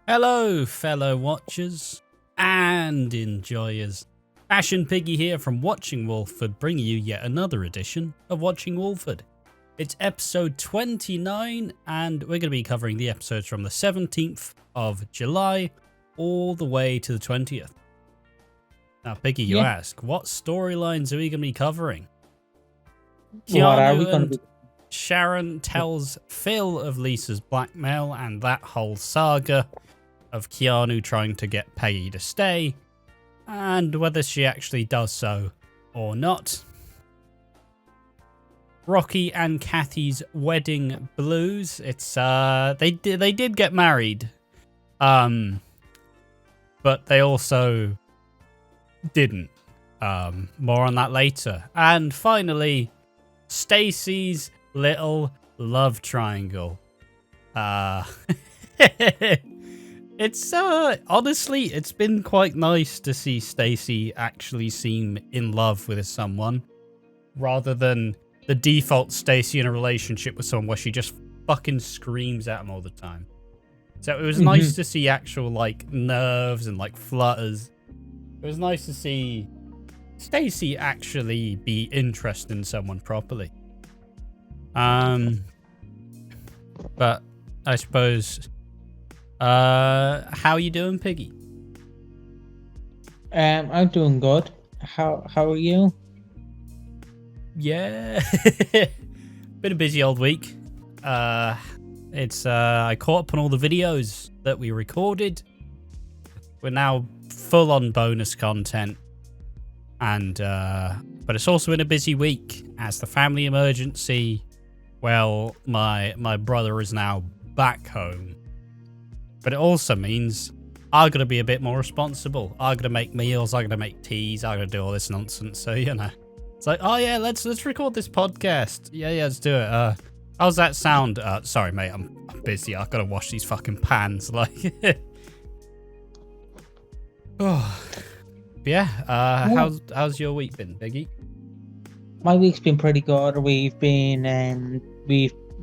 Hello, fellow watchers and enjoyers. Ash and Piggy here from Watching Walford, bringing you yet another edition of Watching Walford. It's episode 29, and we're going to be covering the episodes from the 17th of July all the way to the 20th. Now, Piggy, you ask, what storylines are we going to be covering? Keanu and Sharon tells Phil of Lisa's blackmail and that whole saga of Keanu trying to get Peggy to stay, and whether she actually does so or not. Rocky and Kathy's wedding blues. It's they did get married, but they also didn't. More on that later. And finally, Stacey's little love triangle. It's honestly, it's been quite nice to see Stacey actually seem in love with someone, rather than the default Stacey in a relationship with someone where she just fucking screams at him all the time. So it was nice to see actual like nerves and like flutters. It was nice to see Stacey actually be interested in someone properly. But I suppose, how you doing, Piggy? I'm doing good. How are you? Yeah, been a busy old week. I caught up on all the videos that we recorded. We're now full on bonus content, and but it's also been a busy week as the family emergency. Well, my brother is now back home. But it also means I'm going to be a bit more responsible. I'm going to make meals, I'm going to make teas, I'm going to do all this nonsense. So, you know, it's like, oh yeah, let's record this podcast. Yeah, let's do it. How's that sound? Sorry, mate, I'm busy. I've got to wash these fucking pans. Like, oh, yeah. How's your week been, Biggie? My week's been pretty good.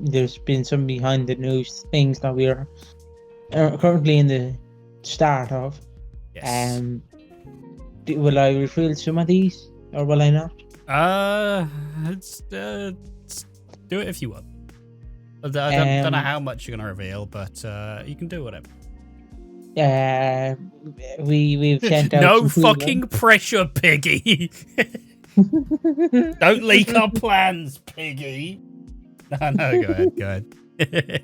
There's been some behind the news things that we're currently in the start of. Yes. Will I reveal some of these, or will I not? Let's do it if you want. I don't know how much you're gonna reveal, but you can do whatever. We've sent out no fucking pressure, Piggy. Don't leak our plans, Piggy. No, go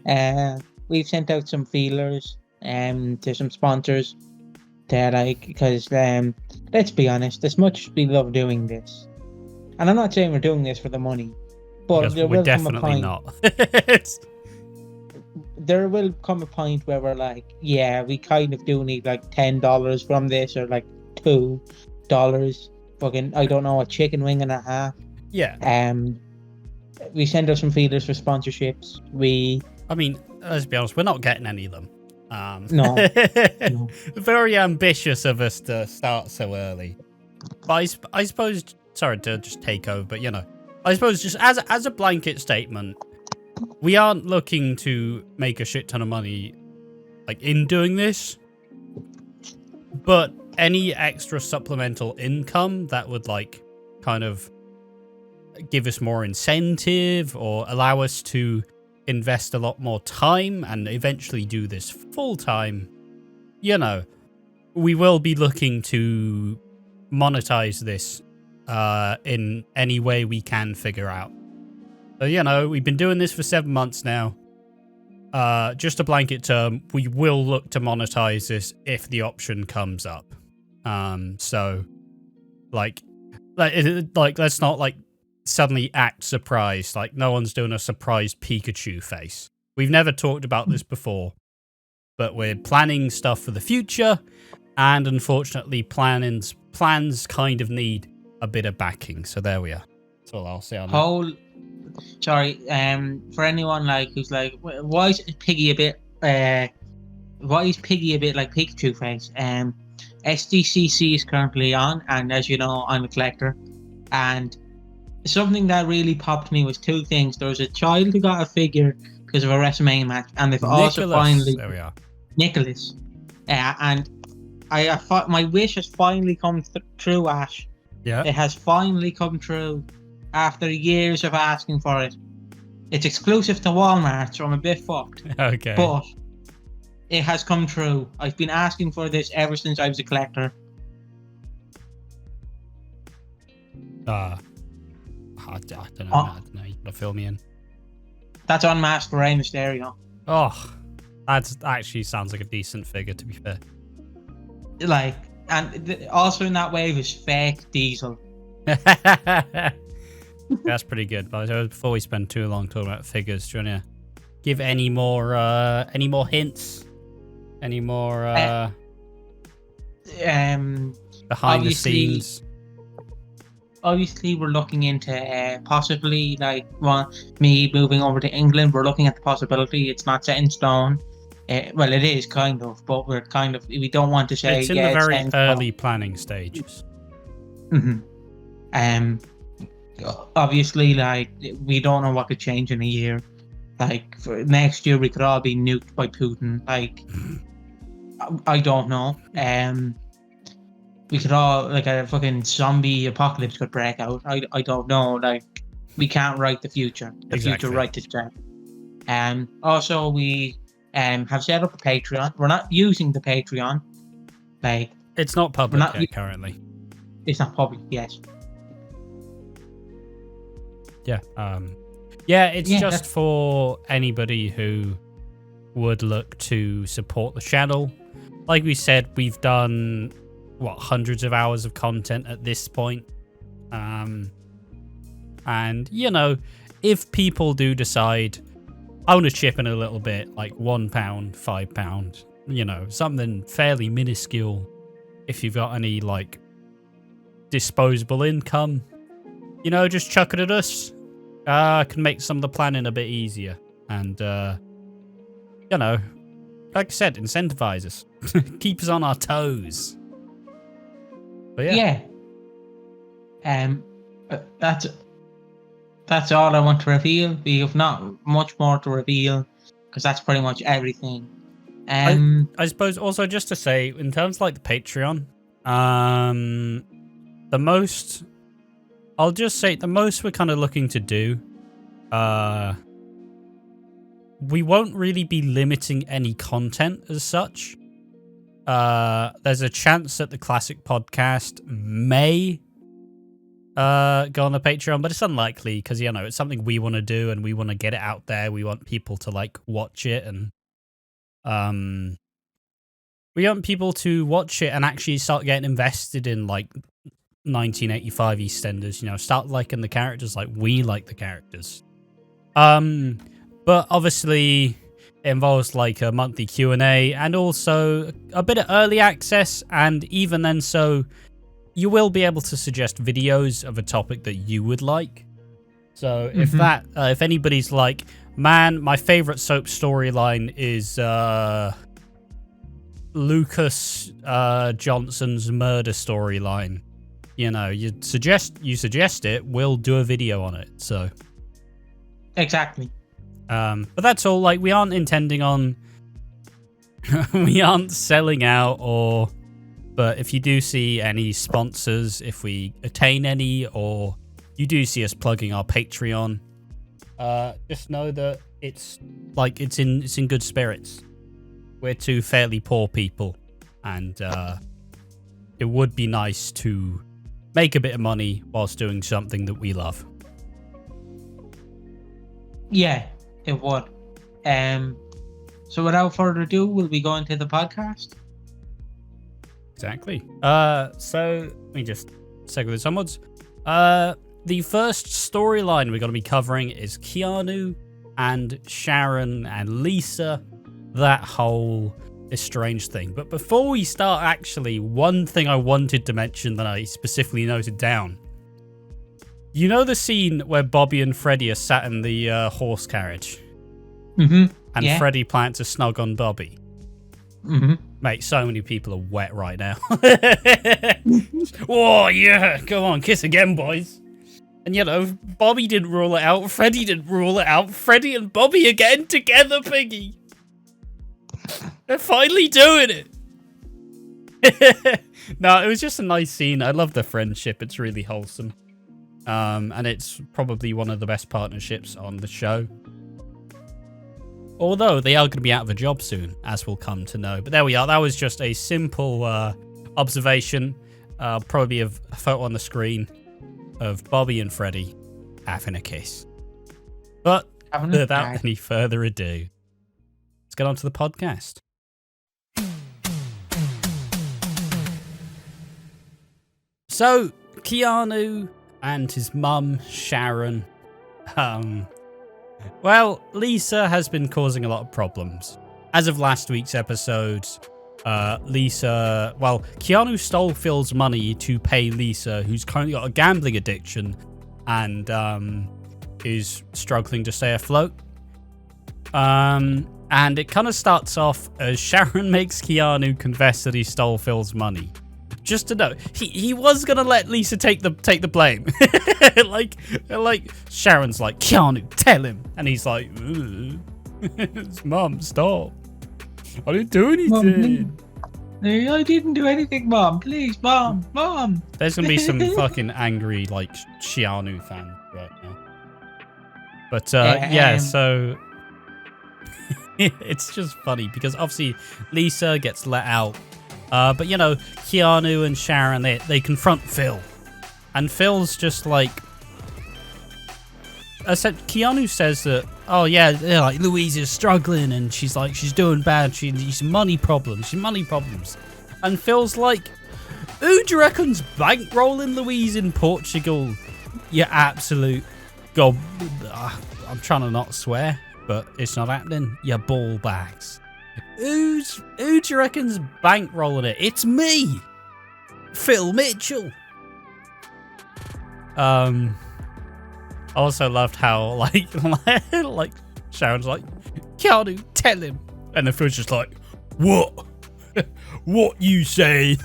ahead. We've sent out some feelers to some sponsors because let's be honest, as much as we love doing this, and I'm not saying we're doing this for the money, but there we're will definitely come a point, not. there will come a point where we're like, yeah, we kind of do need like $10 from this, or like $2. Fucking, I don't know, a chicken wing and a half. Yeah. We send out some feelers for sponsorships. I mean, let's be honest, we're not getting any of them. No. Very ambitious of us to start so early. But I suppose, sorry to just take over, but you know, I suppose just as a blanket statement, we aren't looking to make a shit ton of money, like, in doing this. But any extra supplemental income that would, like, kind of give us more incentive or allow us to invest a lot more time and eventually do this full time, you know, we will be looking to monetize this in any way we can figure out. So, you know, we've been doing this for 7 months now. Just a blanket term, we will look to monetize this if the option comes up. So, like, let's not, like, suddenly act surprised. Like, no one's doing a surprised Pikachu face. We've never talked about this before, but we're planning stuff for the future, and unfortunately, plans kind of need a bit of backing. So there we are. That's all I'll say on that. Sorry, for anyone like who's like, why is Piggy a bit like Pikachu face? SDCC is currently on, and as you know, I'm a collector, and something that really popped me was two things. There was a child who got a figure because of a WrestleMania match, and they've also finally... There we are. Nicholas. And my wish has finally come true, Ash. Yeah. It has finally come true after years of asking for it. It's exclusive to Walmart, so I'm a bit fucked. Okay. But it has come true. I've been asking for this ever since I was a collector. I don't know. I don't know. You gotta fill me in. That's Unmasked Rey Mysterio. Oh, that actually sounds like a decent figure, to be fair. Like, and also in that wave is fake Diesel. That's pretty good. But before we spend too long talking about figures, do you want to give any more hints? Any more behind the scenes? Obviously, we're looking into possibly me moving over to England. We're looking at the possibility. It's not set in stone. Well, it is kind of, but we don't want to say it's in the very early planning stages. Mm-hmm. Obviously, we don't know what could change in a year. For next year, we could all be nuked by Putin. I don't know. We could all, a fucking zombie apocalypse could break out. I don't know. We can't write the future. The future writes itself. Also, we have set up a Patreon. We're not using the Patreon. It's not public yet, currently. It's not public, yes. Yeah. It's just for anybody who would look to support the channel. Like we said, we've done hundreds of hours of content at this point. And if people do decide I want to chip in a little bit, like £1, £5, something fairly minuscule, if you've got any disposable income, just chuck it at us. Can make some of the planning a bit easier. And like I said, incentivize us. Keep us on our toes. But yeah. That's all I want to reveal. We have not much more to reveal because that's pretty much everything. I suppose also just to say, in terms of the Patreon, the most we're kind of looking to do, we won't really be limiting any content as such. There's a chance that the Classic Podcast may go on the Patreon, but it's unlikely because it's something we want to do and we want to get it out there. We want people to watch it, and we want people to watch it and actually start getting invested in 1985 EastEnders. Start liking the characters like we like the characters. But obviously it involves a monthly Q&A and also a bit of early access, and even then, so you will be able to suggest videos of a topic that you would like. So if anybody's man, my favorite soap storyline is Lucas Johnson's murder storyline, you suggest it, we'll do a video on it. So exactly. But that's all. We aren't intending on we aren't selling out, but if you do see any sponsors, if we attain any, or you do see us plugging our Patreon, just know that it's in good spirits. We're two fairly poor people, and it would be nice to make a bit of money whilst doing something that we love. Yeah, it would. So without further ado, we'll be going to the podcast. Exactly. So let me just segue this onwards. The first storyline we're going to be covering is Keanu and Sharon and Lisa, that whole estranged thing. But before we start, actually, one thing I wanted to mention that I specifically noted down. You know the scene where Bobby and Freddie are sat in the horse carriage? Mm-hmm. And Freddie plants a snug on Bobby? Mm-hmm. Mate, so many people are wet right now. Oh, yeah. Go on, kiss again, boys. And, Bobby didn't rule it out. Freddie didn't rule it out. Freddie and Bobby are getting together, Piggy. They're finally doing it. No, it was just a nice scene. I love the friendship. It's really wholesome. And it's probably one of the best partnerships on the show. Although they are going to be out of a job soon, as we'll come to know. But there we are. That was just a simple observation. Probably a photo on the screen of Bobby and Freddie having a kiss. But without any further ado, let's get on to the podcast. So, Keanu and his mum, Sharon. Well, Lisa has been causing a lot of problems. As of last week's episode, Keanu stole Phil's money to pay Lisa, who's currently got a gambling addiction and is struggling to stay afloat. And it kind of starts off as Sharon makes Keanu confess that he stole Phil's money. Just to know, he was gonna let Lisa take the blame. like Sharon's like, Keanu, tell him, and he's like, Mom, stop! I didn't do anything. Mom, I didn't do anything, Mom. Please, Mom. There's gonna be some fucking angry like Keanu fan right now. But so it's just funny because obviously Lisa gets let out. But you know, Keanu and Sharon, they confront Phil. And Phil's just like... Keanu says that, oh yeah, like Louise is struggling and she's doing bad. She's money problems. And Phil's like, who do you reckon's bankrolling Louise in Portugal? You absolute... God, I'm trying to not swear, but it's not happening. You ball bags. Who do you reckon's bankrolling it? It's me, Phil Mitchell. I also loved how like Sharon's like, Keanu, tell him, and the Phil's just like, what? What you say?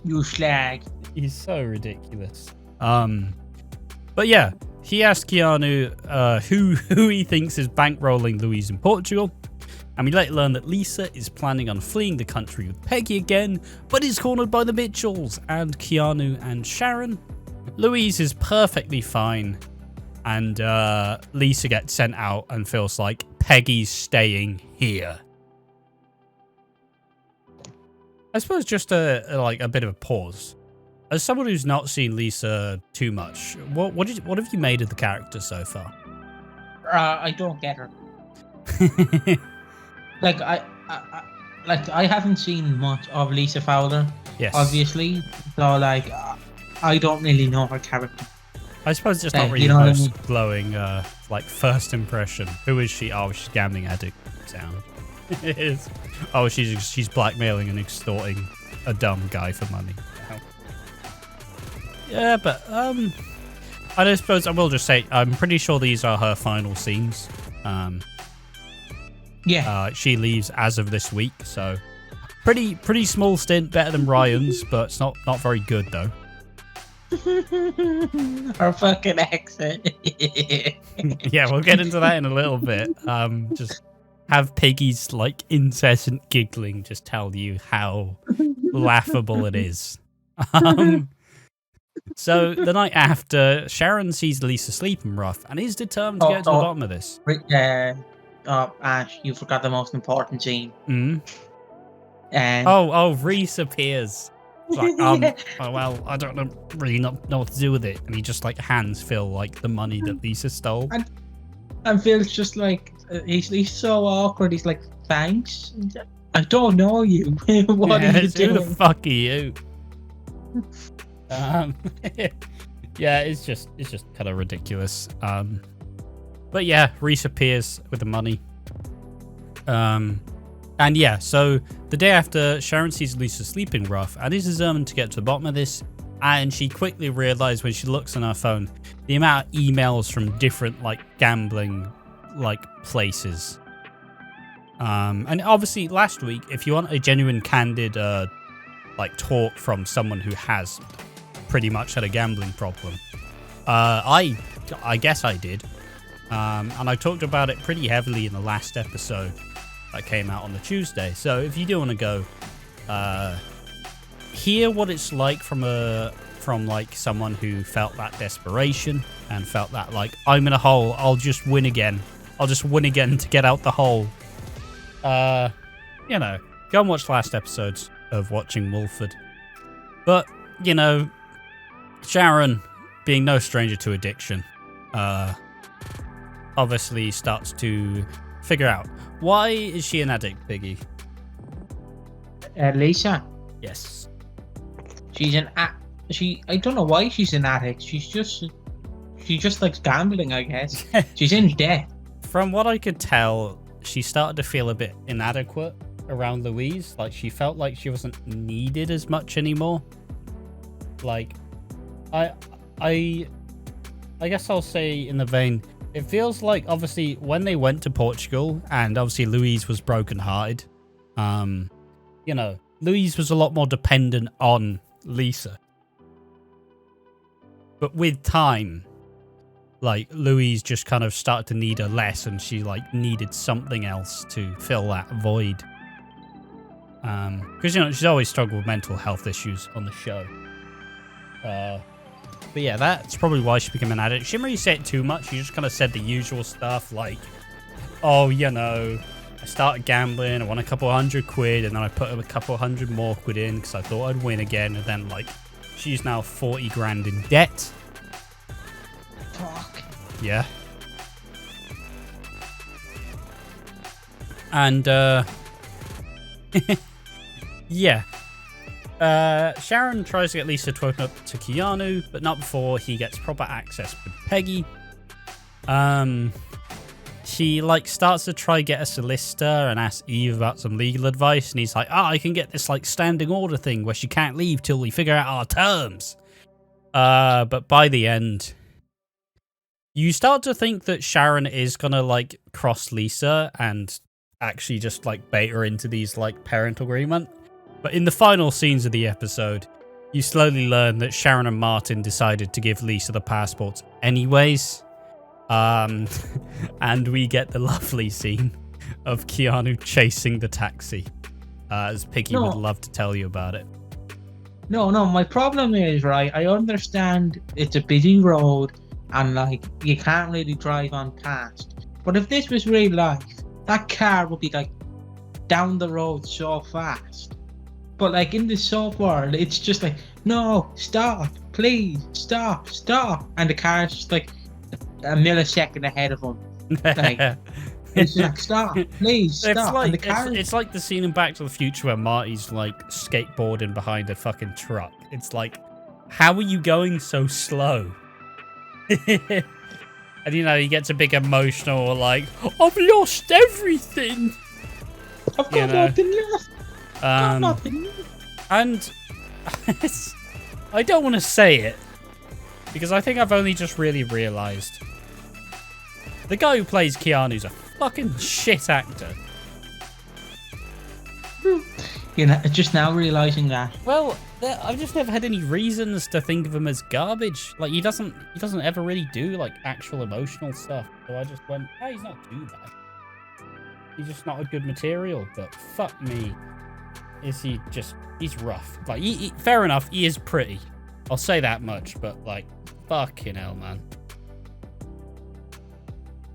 You slag. He's so ridiculous. But yeah, he asked Keanu who he thinks is bankrolling Louise in Portugal. And we later learn that Lisa is planning on fleeing the country with Peggy again, but is cornered by the Mitchells and Keanu and Sharon. Louise is perfectly fine, and Lisa gets sent out and feels like Peggy's staying here. I suppose just a bit of a pause. As someone who's not seen Lisa too much, what have you made of the character so far? I don't get her. Like I haven't seen much of Lisa Fowler. Yes. Obviously, so like I don't really know her character. I suppose it's not really the most glowing first impression. Who is she? Oh, she's gambling addict. Sound. It is. Oh, she's blackmailing and extorting a dumb guy for money. Yeah, but I suppose I will just say I'm pretty sure these are her final scenes. Yeah. She leaves as of this week, so pretty small stint, better than Ryan's, but it's not very good though. Her fucking accent. Yeah, we'll get into that in a little bit. Just have Piggy's like incessant giggling just tell you how laughable it is. So the night after, Sharon sees Lisa sleeping rough and is determined to get to the bottom of this. Ash, you forgot the most important scene. Reese appears. Like, well, I don't really know what to do with it. And he just like hands Phil like the money that Lisa stole. And Phil's just like, he's so awkward. He's like, thanks. I don't know you. What are you doing? Who the fuck are you? Yeah, it's just kind of ridiculous. But yeah, Reese appears with the money. And yeah, so the day after, Sharon sees Lisa sleeping rough and is determined to get to the bottom of this. And she quickly realized when she looks on her phone, the amount of emails from different like gambling like places. And obviously last week, if you want a genuine candid like talk from someone who has pretty much had a gambling problem, I guess I did. And I talked about it pretty heavily in the last episode. that came out on the Tuesday. So if you do want to go hear what it's like from like someone who felt that desperation and felt that like, I'm in a hole, I'll just win again to get out the hole. You know, go and watch last episodes of Watching Walford. But, you know, Sharon, being no stranger to addiction, obviously starts to figure out, why is she an addict, Piggy? Lisa. Yes. She's I don't know why she's an addict. She just likes gambling, I guess. She's in debt. From what I could tell, she started to feel a bit inadequate around Louise. Like, she felt like she wasn't needed as much anymore. Like, I guess I'll say in the vein, it feels like, obviously, when they went to Portugal, and obviously Louise was brokenhearted, you know, Louise was a lot more dependent on Lisa. But with time, like, Louise just kind of started to need her less, and she, like, needed something else to fill that void. Because, you know, she's always struggled with mental health issues on the show. But yeah, that's probably why she became an addict. She didn't really say it too much. She just kind of said the usual stuff, like, oh, you know, I started gambling, I won a couple £100, and then I put a couple £100 more in because I thought I'd win again, and then, like, she's now 40 grand in debt. Fuck. Yeah. And, yeah. Sharon tries to get Lisa to open up to Keanu, but not before he gets proper access with Peggy. She, like, starts to try get a solicitor and ask Eve about some legal advice, and he's like, I can get this, like, standing order thing where she can't leave till we figure out our terms. But by the end, you start to think that Sharon is gonna, like, cross Lisa and actually just, like, bait her into these, like, parental agreement. But in the final scenes of the episode, you slowly learn that Sharon and Martin decided to give Lisa the passports anyways. And we get the lovely scene of Keanu chasing the taxi, as Piggy would love to tell you about it. No, my problem is, right, I understand it's a busy road and, like, you can't really drive on past. But if this was real life, that car would be, like, down the road so fast. But, like, in the soap world, it's just like, no, stop, please, stop. And the car's just, like, a millisecond ahead of them. Like, it's like, stop, please, stop. It's like the scene in Back to the Future where Marty's, like, skateboarding behind a fucking truck. It's like, how are you going so slow? And, you know, he gets a big emotional, like, I've lost everything. I've got nothing left. And I don't want to say it because I think I've only just really realised the guy who plays Keanu's a fucking shit actor. You know, just now realising that. Well, I've just never had any reasons to think of him as garbage. Like, he doesn't ever really do, like, actual emotional stuff. So I just went, oh, he's not too bad. He's just not a good material. But fuck me, he's rough. Like, fair enough, he is pretty. I'll say that much, but, like, fucking hell, man.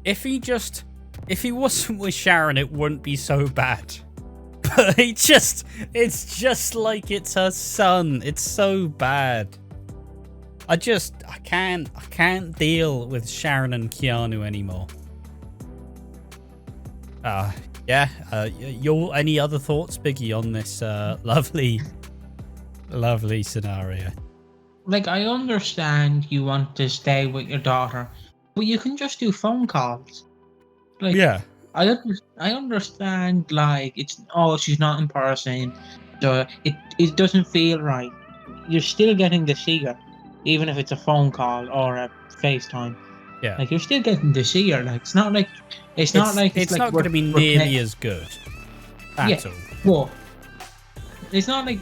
If he wasn't with Sharon, it wouldn't be so bad. But it's just like it's her son. It's so bad. I can't deal with Sharon and Keanu anymore. Yeah. Any other thoughts, Biggie, on this lovely scenario? Like, I understand you want to stay with your daughter, but you can just do phone calls. Like, yeah. I understand, like, she's not in person, so it doesn't feel right. You're still getting to see her, even if it's a phone call or a FaceTime. Yeah. Like, you're still getting to see her. Like, it's not going to be nearly as good at all. Well, it's not like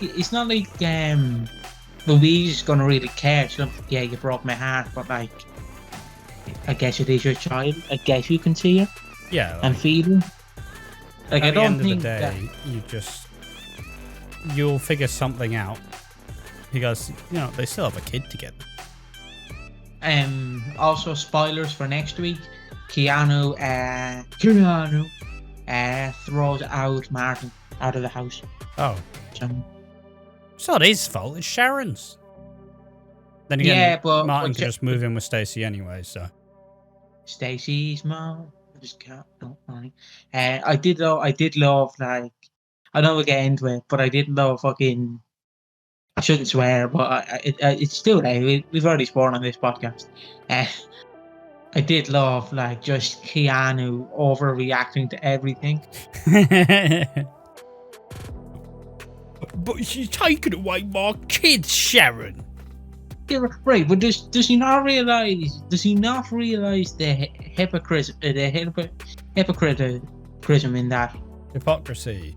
Louise is gonna really care. She's gonna, yeah, you broke my heart, but, like, I guess it is your child. I guess you can see her. Yeah. And feel her. Like, at I the don't end of the think that. day, you'll figure something out. Because, you know, they still have a kid together. Also, spoilers for next week. Keanu throws out Martin out of the house. Oh. So, It's not his fault, it's Sharon's. Then again, yeah, but Martin could just move in with Stacey anyway, so. Stacey's mom. I just can't. Don't mind. I did love, like, I know we'll get into it, but I did love fucking. I shouldn't swear, but it's still there. We've already sworn on this podcast. I did love, like, just Keanu overreacting to everything. But she's taken away my kids, Sharon. Yeah, right, but does he not realize? Does he not realize the hypocritism in that Hypocrisy.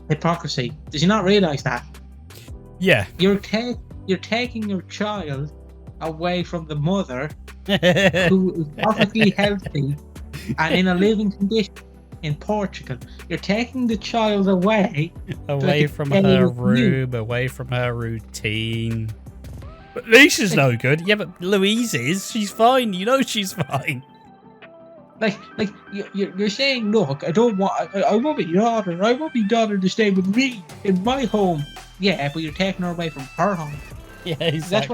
hypocrisy? Does he not realize that? Yeah. You're taking your child away from the mother who is perfectly healthy and in a living condition in Portugal. You're taking the child away From her room, away from her routine. But Lisa's no good. Yeah, but Louise is. She's fine. You know she's fine. Like you're saying, look, I want my daughter. I want my daughter to stay with me in my home. Yeah, but you're taking her away from her home. Yeah, exactly. That's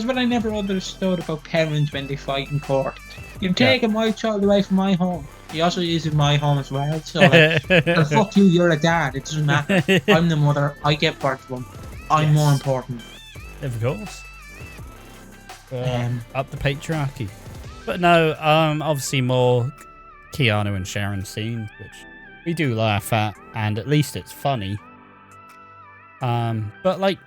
what I never understood about parents when they fight in court. You're taking my child away from my home. He also uses my home as well. So, like, well, fuck you. You're a dad. It doesn't matter. I'm the mother. I get birth to him. I'm more important. Of course. Up the patriarchy. But no, obviously more Keanu and Sharon scene, which we do laugh at, and at least it's funny. But like,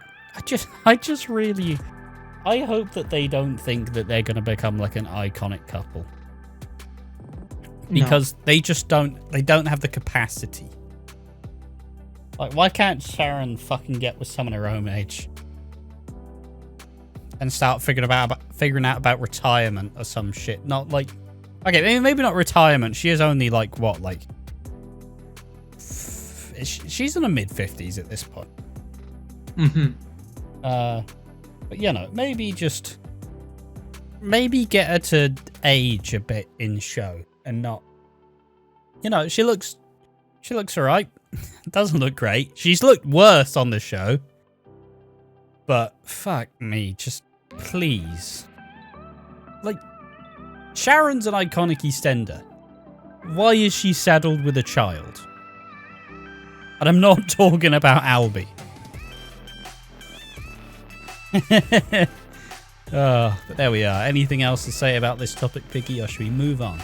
I hope that they don't think that they're gonna become like an iconic couple. Because they don't have the capacity. Like, why can't Sharon fucking get with someone her own age? And start figuring out about retirement or some shit. Not like, okay, maybe not retirement. She is only like what, like, she's in her mid-50s at this point. But you know, maybe get her to age a bit in show and not, you know, she looks alright. Doesn't look great. She's looked worse on the show. But fuck me, just please. Like, Sharon's an iconic EastEnder. Why is she saddled with a child? And I'm not talking about Albie. But there we are. Anything else to say about this topic, Piggy, or should we move on?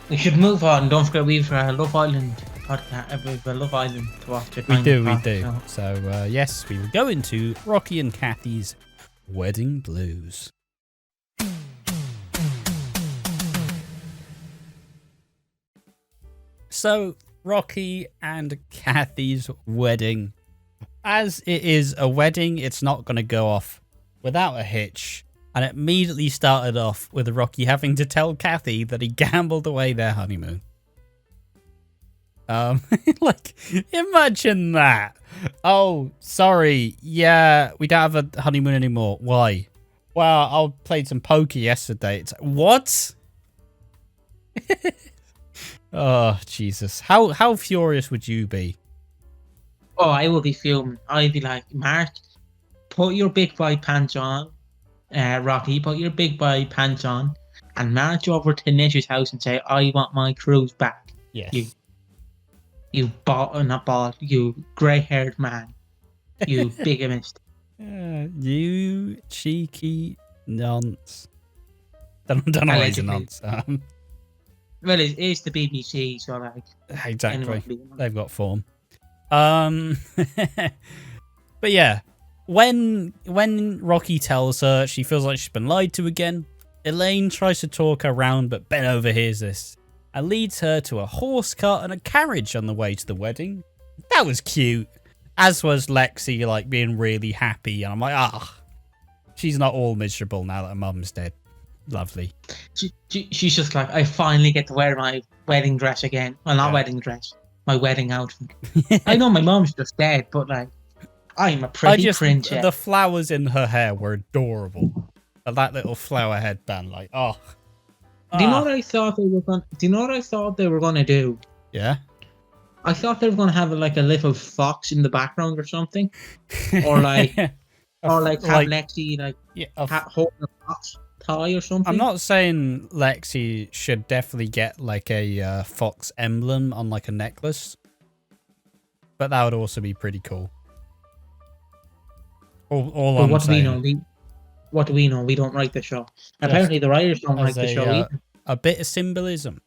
We should move on. Don't forget we've Love Island podcast. We've Love Island to watch. We do. So yes, we will go into Rocky and Kathy's wedding blues. So Rocky and Kathy's wedding. As it is a wedding, it's not going to go off without a hitch. And it immediately started off with Rocky having to tell Kathy that he gambled away their honeymoon. Like, imagine that. Oh, sorry. Yeah, we don't have a honeymoon anymore. Why? Well, I played some poker yesterday. It's like, what? Oh, Jesus. How furious would you be? Oh, I will be fuming. I'd be like, Mark, put your big boy pants on. Rocky, put your big boy pants on and march over to Nish's house and say, I want my cruise back. Yes. You grey-haired man. You bigamist. You cheeky nonce. Don't know why he's a nonce. Well, it's the BBC, so like... Exactly. They've got form. But yeah. When Rocky tells her she feels like she's been lied to again, Elaine tries to talk her around, but Ben overhears this and leads her to a horse cart and a carriage on the way to the wedding. That was cute. As was Lexi, like, being really happy. And I'm like, she's not all miserable now that her mum's dead. Lovely. She's just like, I finally get to wear my wedding dress again. Well, not Yeah. wedding dress, my wedding outfit. I know my mom's just dead, but like, I'm a pretty princess. The flowers in her hair were adorable. And that little flower headband, like, oh. Do you know what I thought they were going? Do you know what I thought they were going to do? Yeah. I thought they were going to have like a little fox in the background or something, or like, have Lexi holding a fox tie or something. I'm not saying Lexi should definitely get like a fox emblem on like a necklace, but that would also be pretty cool. All I'm what saying. do we know? What do we know? We don't write the show. Apparently, the writers don't write the show either. A bit of symbolism.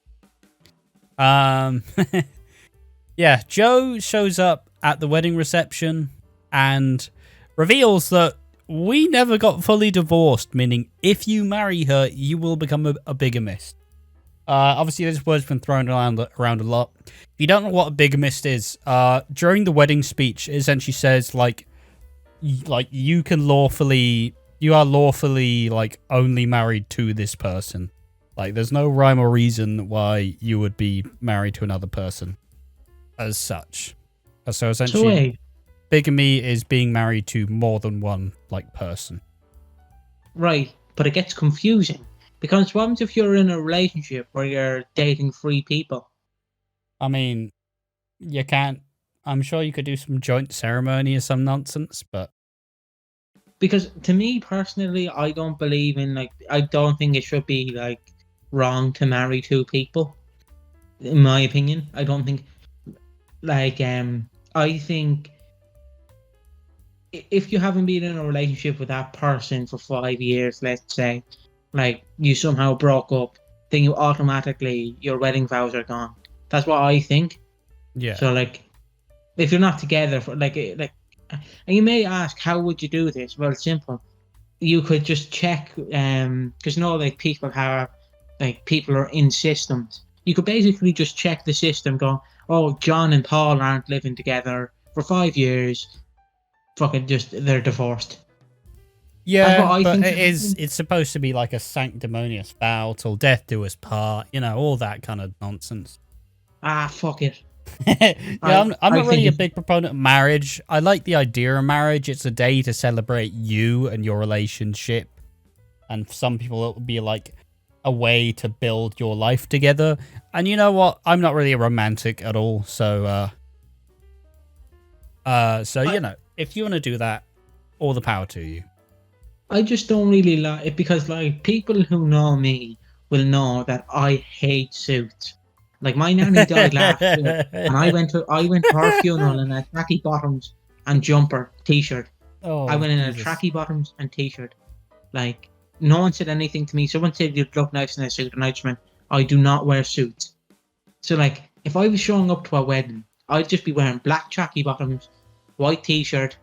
Yeah, Joe shows up at the wedding reception and reveals that we never got fully divorced, meaning if you marry her, you will become a bigamist. Obviously, this word's been thrown around a lot. If you don't know what a bigamist is, during the wedding speech, it essentially says, like you are lawfully, like, only married to this person. Like, there's no rhyme or reason why you would be married to another person as such. So essentially, bigamy is being married to more than one, like, person. Right, but it gets confusing. Because what happens if you're in a relationship where you're dating 3 people? I mean, you can't... I'm sure you could do some joint ceremony or some nonsense, but... Because to me, personally, I don't believe in, like... I don't think it should be, like, wrong to marry 2 people. In my opinion. I don't think... Like, I think... If you haven't been in a relationship with that person for 5 years, let's say... Like, you somehow broke up, then you automatically, your wedding vows are gone. That's what I think. Yeah. So, like, if you're not together for, like, and you may ask, how would you do this? Well, it's simple. You could just check, because like, people are in systems. You could basically just check the system, go, oh, John and Paul aren't living together for 5 years. Fucking they're divorced. Yeah, but it's supposed to be like a sanctimonious vow till death do us part, all that kind of nonsense. Ah, fuck it. I'm not really a big proponent of marriage. I like the idea of marriage. It's a day to celebrate you and your relationship. And for some people, it will be like a way to build your life together. And you know what? I'm not really a romantic at all. So, if you want to do that, all the power to you. I just don't really like it because, like, people who know me will know that I hate suits. Like, my nanny died last year, and I went to her funeral in a tracky bottoms and jumper t-shirt. Oh, I went in a tracky bottoms and t-shirt. Like, no one said anything to me. Someone said you'd look nice in a suit, and I just went, I do not wear suits. So, like, if I was showing up to a wedding, I'd just be wearing black tracky bottoms, white t-shirt.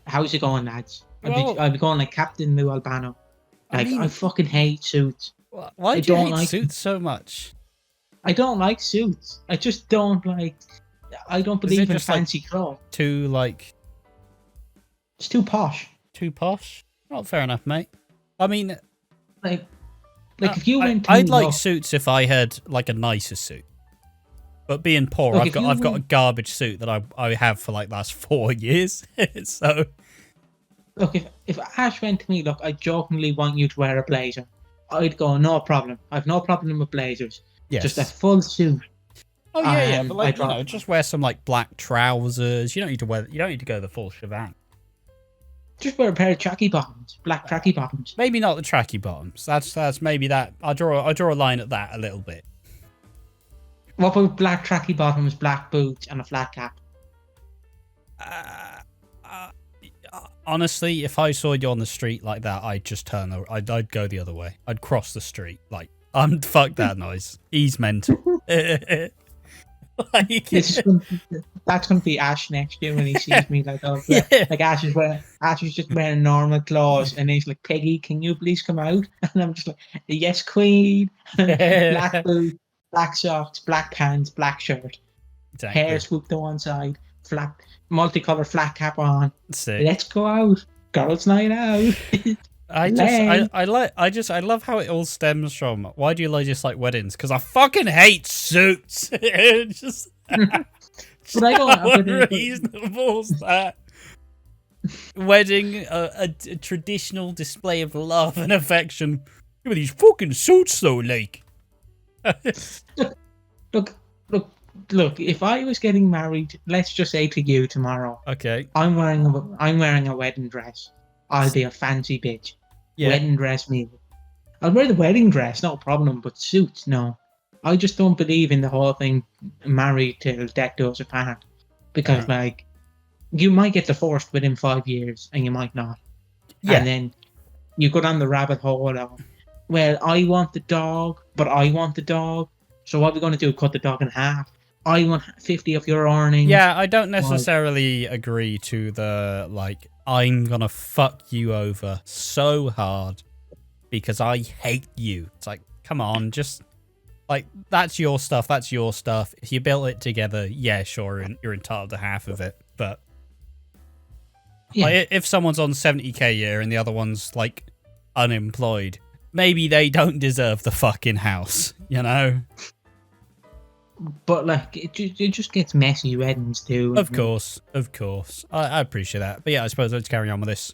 How's it going, lads? I'd be going like Captain Lou Albano. Like, I fucking hate suits. Why do you hate suits so much? I don't like suits. I just don't like... I don't believe in fancy clothes. It's too posh. Too posh? Well, fair enough, mate. I mean... Like if you went to I'd like suits if I had, like, a nicer suit. But being poor, I've got a garbage suit that I have for, like, last 4 years. So... Look, if Ash went to me, look, I jokingly want you to wear a blazer. I'd go, no problem. I've no problem with blazers. Yes. Just a full suit. Oh yeah, but like, just wear some like black trousers. You don't need to go the full shebang. Just wear a pair of tracky bottoms, black tracky bottoms. Maybe not the tracky bottoms. That's maybe that. I draw a line at that a little bit. What about black tracky bottoms, black boots, and a flat cap? Honestly, if I saw you on the street like that, I'd just turn over. I'd go the other way. I'd cross the street. Like, fuck that noise. He's mental. That's gonna be Ash next year when he sees me like, oh, yeah. Like Ash is just wearing normal clothes, and he's like, Peggy, can you please come out? And I'm just like, yes, queen. Black boots, black socks, black pants, black shirt, exactly. Hair swooped to one side, multicolored flat cap on. Sick. Let's go out, girls' night out. I love how it all stems from. Why do you just like weddings? Because I fucking hate suits. just But I how don't. unreasonable is that? Wedding, a traditional display of love and affection. Look at these fucking suits, though, like. Look. If I was getting married, let's just say to you tomorrow, Okay. I'm wearing a wedding dress. I'll be a fancy bitch. Yeah. Wedding dress me. I'll wear the wedding dress, no problem. But suits, no. I just don't believe in the whole thing. Married till death do us apart, because like, you might get divorced within 5 years, and you might not. Yeah. And then you go down the rabbit hole of, well, I want the dog, but I want the dog. So what are we going to do? Cut the dog in half? I want 50 of your earnings. Yeah, I don't necessarily agree to the, like, I'm gonna fuck you over so hard because I hate you. It's like, come on, just, like, that's your stuff, If you built it together, yeah, sure, you're entitled to half of it. But Yeah. like, if someone's on 70k a year and the other one's, like, unemployed, maybe they don't deserve the fucking house, you know? But like, it just gets messy weddings too. Of course. I appreciate that. But yeah, I suppose let's carry on with this.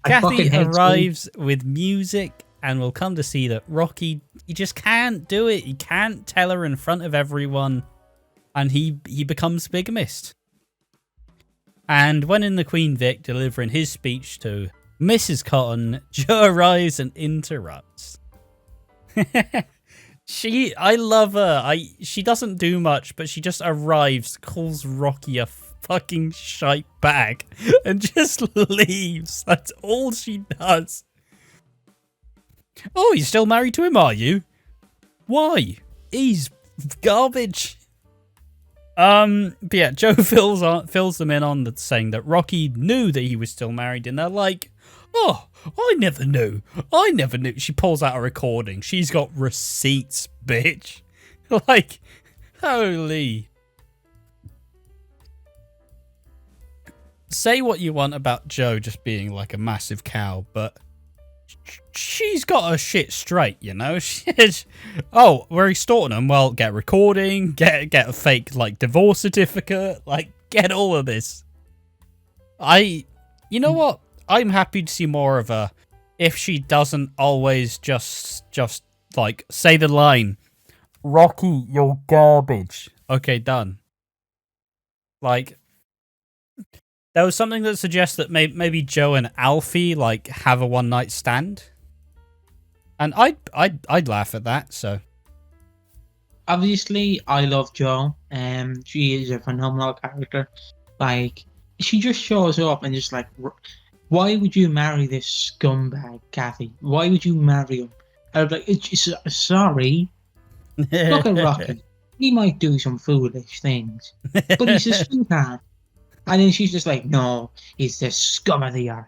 Kathy arrives with music and will come to see that Rocky, he just can't do it. He can't tell her in front of everyone. And he becomes bigamist. And when in the Queen Vic delivering his speech to Mrs. Cotton, Joe arrives and interrupts. I love her. She doesn't do much, but she just arrives, calls Rocky a fucking shite bag, and just leaves. That's all she does. Oh, you're still married to him, are you? Why? He's garbage. But yeah, Joe fills them in on saying that Rocky knew that he was still married, and they're like, oh, I never knew. She pulls out a recording. She's got receipts, bitch. Like, holy. Say what you want about Joe just being like a massive cow, but she's got her shit straight, you know? Oh, we're extorting them. Well, get a recording, get a fake, like, divorce certificate, like, get all of this. You know what? I'm happy to see more of her if she doesn't always just like say the line, Rocky, you're garbage. Okay, done. Like, there was something that suggests that maybe Joe and Alfie like have a one night stand, and I'd laugh at that. So obviously, I love Joe. She is a phenomenal character. Like, she just shows up and just like, why would you marry this scumbag, Kathy? Why would you marry him? I was like, sorry. Look at Rocky. He might do some foolish things, but he's a sweetheart. And then she's just like, no, he's the scum of the earth.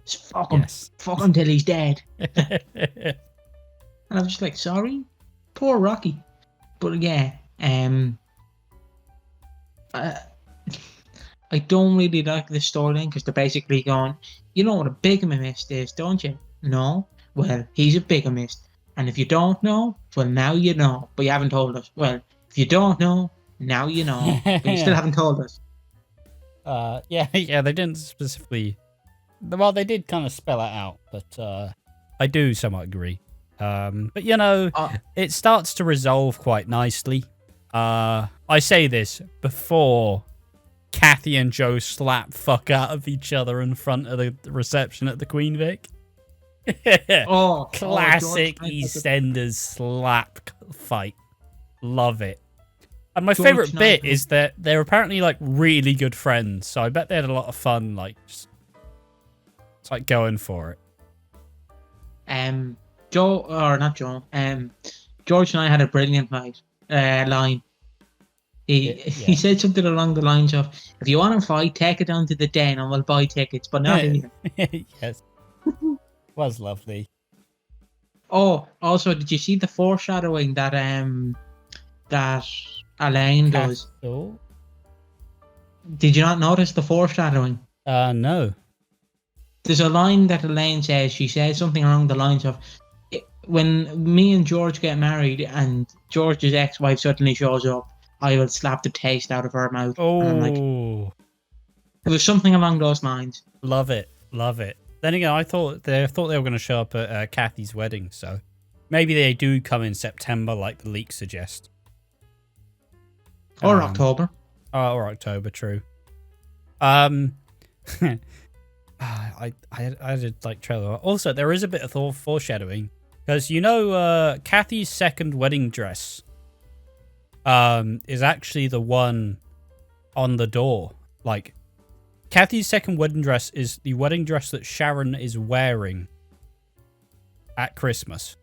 Just fuck him. Yes. Fuck him till he's dead. And I was just like, sorry? Poor Rocky. But yeah, I don't really like this storyline because they're basically going, you know what a bigamist is, don't you? No? Well, he's a bigamist. And if you don't know, well, now you know. But you haven't told us. Well, if you don't know, now you know. But you still haven't told us. Yeah, they didn't specifically... Well, they did kind of spell it out, but I do somewhat agree. But, you know, it starts to resolve quite nicely. I say this before Kathy and Joe slap fuck out of each other in front of the reception at the Queen Vic. Classic EastEnders slap fight. Love it. And my favourite bit is that they're apparently like really good friends, so I bet they had a lot of fun, like just like going for it. George and I had a brilliant line. He said something along the lines of, if you want to fight, take it down to the den and we'll buy tickets, but not here. Yes. Was lovely. Oh, also, did you see the foreshadowing that that Elaine does? Did you not notice the foreshadowing? No. there's a line that Elaine says. She says something along the lines of, when me and George get married and George's ex-wife suddenly shows up, I will slap the taste out of her mouth. And I'm like, Oh, it was something along those lines. love it, love it. Then again, I thought they were going to show up at Kathy's wedding, so maybe they do come in September, like the leaks suggest, Or October. Oh, or October, true. I did like trailer. Also, there is a bit of foreshadowing because Kathy's second wedding dress is actually the one on the door. Like, Kathy's second wedding dress is the wedding dress that Sharon is wearing at Christmas.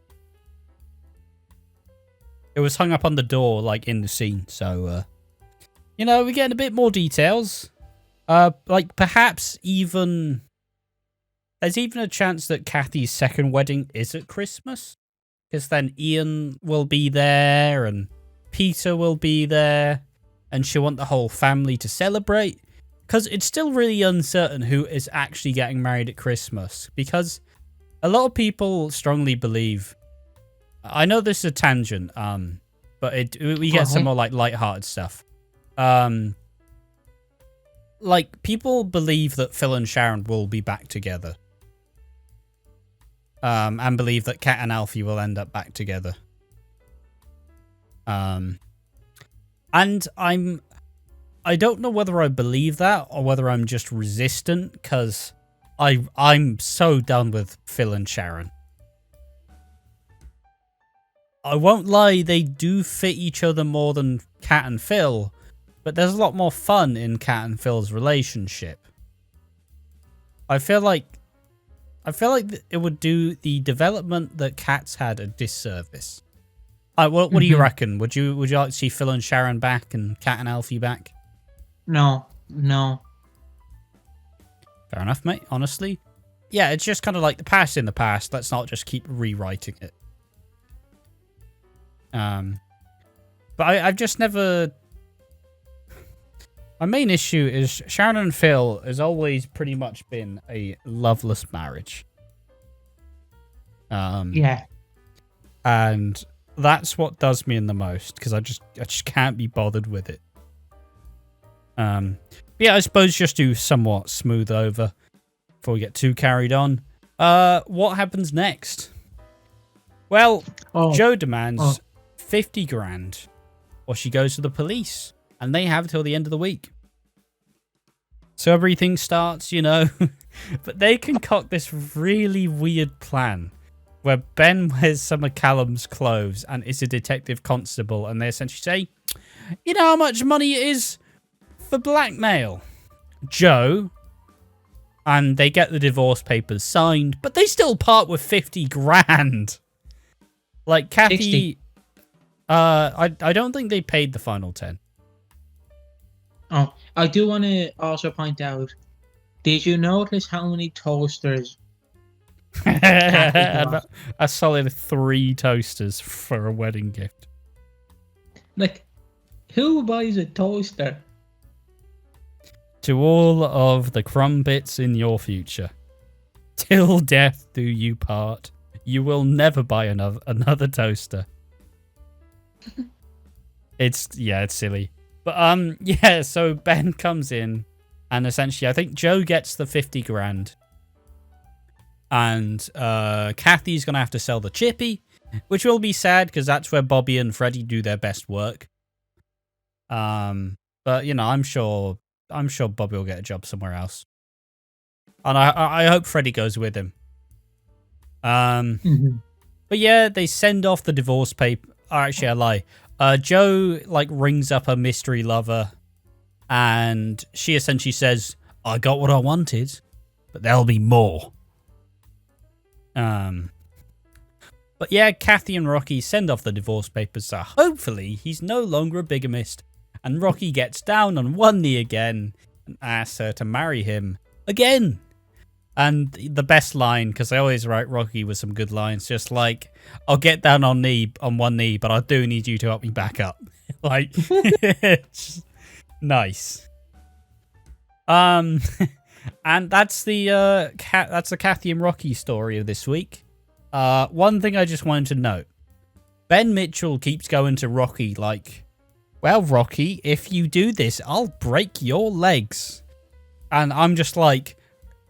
It was hung up on the door, like, in the scene. So, we're getting a bit more details. Like, perhaps even... There's even a chance that Kathy's second wedding is at Christmas. Because then Ian will be there, and Peter will be there, and she'll want the whole family to celebrate. Because it's still really uncertain who is actually getting married at Christmas. Because a lot of people strongly believe... I know this is a tangent, but we get some more like lighthearted stuff. Like, people believe that Phil and Sharon will be back together. And believe that Kat and Alfie will end up back together. And I don't know whether I believe that or whether I'm just resistant, because I'm so done with Phil and Sharon. I won't lie, they do fit each other more than Kat and Phil, but there's a lot more fun in Kat and Phil's relationship. I feel like it would do the development that Kat's had a disservice. What do you reckon? Would you like to see Phil and Sharon back and Kat and Alfie back? No. Fair enough, mate. Honestly, yeah, it's just kind of like the past in the past. Let's not just keep rewriting it. But I've just never... My main issue is Sharon and Phil has always pretty much been a loveless marriage. Yeah. And that's what does me in the most, because I just can't be bothered with it. But yeah, I suppose just to somewhat smooth over before we get too carried on. What happens next? Well, Joe demands 50 grand, or she goes to the police, and they have till the end of the week. So everything starts, but they concoct this really weird plan where Ben wears some of Callum's clothes and is a detective constable, and they essentially say, you know how much money it is for blackmail, Joe? And they get the divorce papers signed, but they still part with 50 grand. Like, Kathy... 60. I don't think they paid the final 10. Oh, I do want to also point out, did you notice how many toasters? A solid 3 toasters for a wedding gift. Like, who buys a toaster? To all of the crumbits in your future, till death do you part. You will never buy another toaster. It's silly. But yeah, so Ben comes in, and essentially I think Joe gets the 50 grand. And Kathy's gonna have to sell the chippy, which will be sad because that's where Bobby and Freddie do their best work. But I'm sure Bobby will get a job somewhere else. And I hope Freddie goes with him. But yeah, they send off the divorce paper. Oh, actually, I lie. Joe rings up a mystery lover, and she essentially says, "I got what I wanted, but there'll be more." But yeah, Kathy and Rocky send off the divorce papers, so hopefully he's no longer a bigamist, and Rocky gets down on one knee again and asks her to marry him again. And the best line, because I always write Rocky with some good lines, just like, I'll get down on one knee, but I do need you to help me back up. Nice. And that's the Kathy and Rocky story of this week. One thing I just wanted to note. Ben Mitchell keeps going to Rocky like, well, Rocky, if you do this, I'll break your legs. And I'm just like,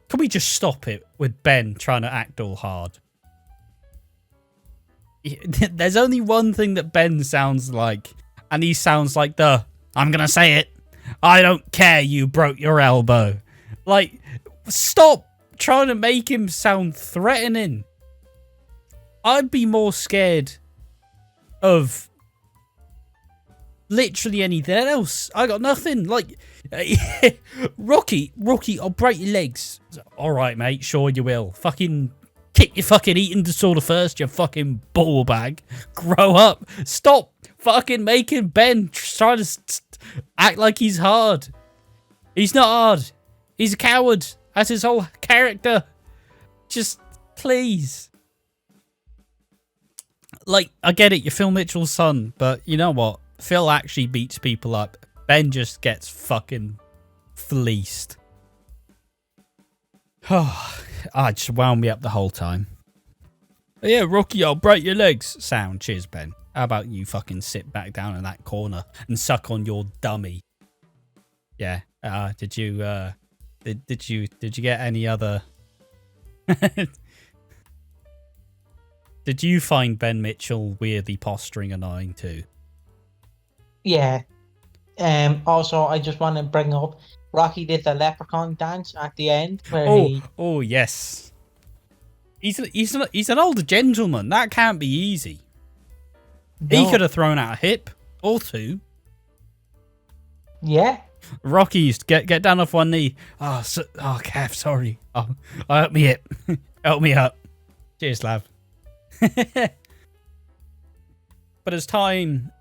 can we just stop it with Ben trying to act all hard? There's only one thing that Ben sounds like, and he sounds like I'm gonna say it, I don't care you broke your elbow. Like, stop trying to make him sound threatening. I'd be more scared of literally anything else. I got nothing. Like, Rocky, I'll break your legs. All right, mate, sure you will. Fucking kick your fucking eating disorder first, you fucking ball bag. Grow up. Stop fucking making Ben try to act like he's hard. He's not hard. He's a coward. That's his whole character. Just, please. Like, I get it, you're Phil Mitchell's son, but you know what? Phil actually beats people up. Ben just gets fucking fleeced. Oh, it just wound me up the whole time. Yeah, Rocky, I'll break your legs. Sound, cheers, Ben. How about you fucking sit back down in that corner and suck on your dummy? Yeah. Did you get any other? Did you find Ben Mitchell weirdly posturing annoying too? Yeah. Also, I just want to bring up Rocky did the leprechaun dance at the end where Oh yes. He's an older gentleman. That can't be easy. No. He could have thrown out a hip or two. Yeah. Rocky, get down off one knee. Kev, sorry. I hurt me hip. Help me up. Cheers, lad. But as time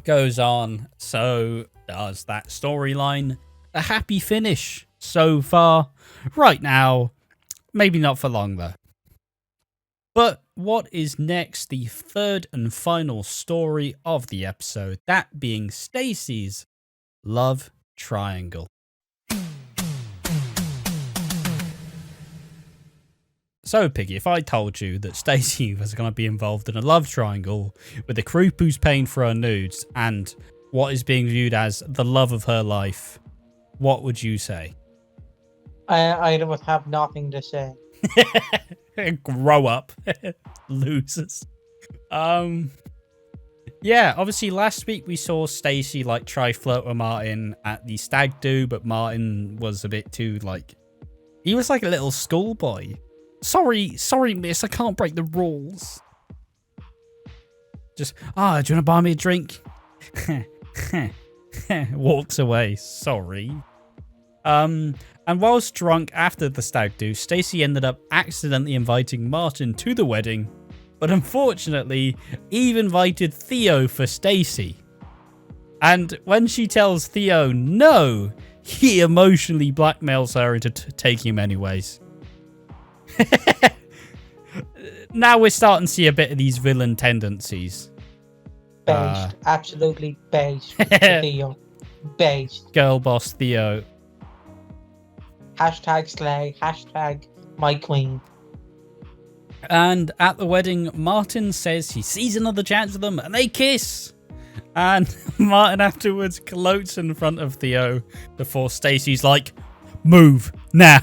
goes on, so does that storyline. A happy finish so far. Right now, maybe not for long though. But what is next? The third and final story of the episode, that being Stacey's love triangle. So, Piggy, if I told you that Stacey was going to be involved in a love triangle with a creep who's paying for her nudes and what is being viewed as the love of her life, what would you say? I would have nothing to say. Grow up. Losers. Yeah, obviously last week we saw Stacey like try flirt with Martin at the stag do, but Martin was a bit too like, he was like a little schoolboy. Sorry, miss, I can't break the rules. Just, do you want to buy me a drink? Walks away, sorry. And whilst drunk after the stag do, Stacey ended up accidentally inviting Martin to the wedding, but unfortunately, Eve invited Theo for Stacey. And when she tells Theo no, he emotionally blackmails her into taking him anyways. Now we're starting to see a bit of these villain tendencies. Based. Absolutely based. Theo. Based. Girl boss Theo. Hashtag slay. Hashtag my queen. And at the wedding, Martin says he sees another chance with them and they kiss. And Martin afterwards gloats in front of Theo before Stacey's like, move now.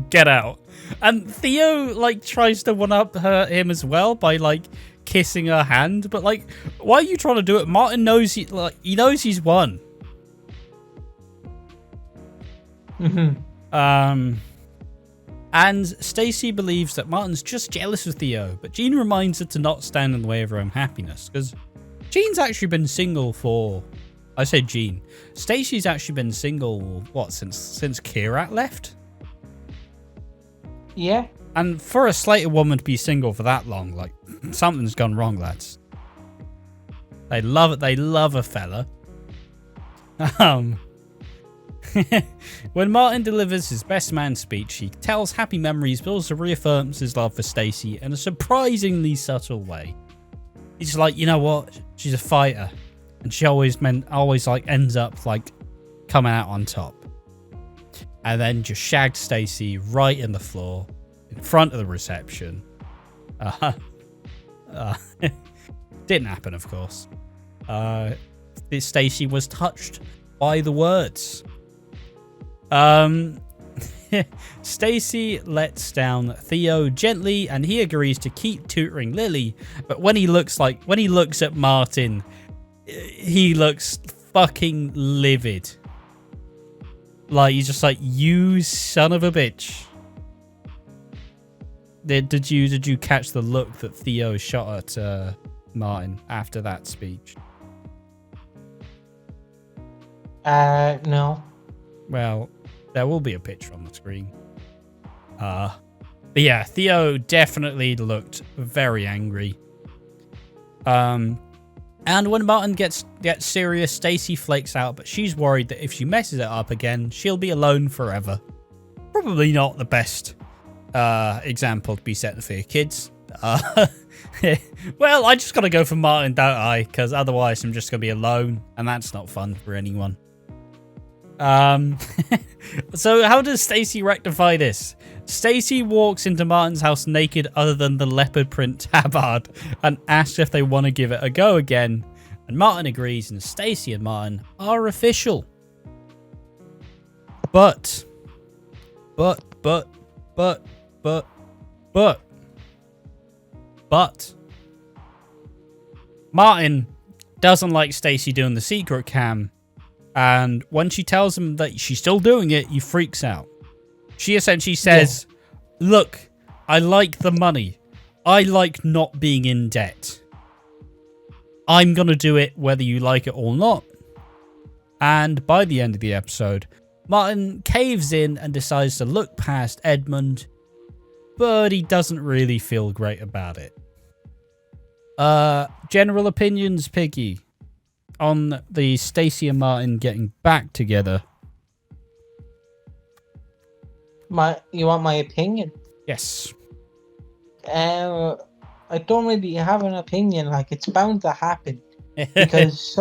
Get out. And Theo like tries to one up him as well by like kissing her hand, but like, why are you trying to do it? Martin knows he knows he's won. And Stacey believes that Martin's just jealous of Theo, but Jean reminds her to not stand in the way of her own happiness, because Jean's actually been single for, I said Jean, Stacey's actually been single, what, since Kirat left? Yeah. And for a Slater woman to be single for that long, like, something's gone wrong, lads. They love it. They love a fella. When Martin delivers his best man speech, he tells happy memories, but also reaffirms his love for Stacey in a surprisingly subtle way. He's like, you know what? She's a fighter, and she always like ends up like coming out on top. and then just shagged Stacey right in the floor in front of the reception. Didn't happen, of course. Stacey was touched by the words. Stacey lets down Theo gently, and he agrees to keep tutoring Lily. But when he looks at Martin, he looks fucking livid. Like, he's just like, you son of a bitch. Did you catch the look that Theo shot at Martin after that speech? No. Well, there will be a picture on the screen. But yeah, Theo definitely looked very angry. And when Martin gets serious, Stacey flakes out, but she's worried that if she messes it up again, she'll be alone forever. Probably not the best example to be setting for your kids. Well, I just gotta go for Martin, don't I? Because otherwise I'm just gonna be alone, and that's not fun for anyone. So how does Stacey rectify this? Stacey walks into Martin's house naked other than the leopard print tabard and asks if they want to give it a go again. And Martin agrees, and Stacey and Martin are official. But Martin doesn't like Stacey doing the secret cam. And when she tells him that she's still doing it, he freaks out. She essentially says, look, I like the money. I like not being in debt. I'm going to do it whether you like it or not. And by the end of the episode, Martin caves in and decides to look past Edmund, but he doesn't really feel great about it. General opinions, Piggy, on the Stacey and Martin getting back together. You want my opinion? Yes. I don't really have an opinion. Like, it's bound to happen because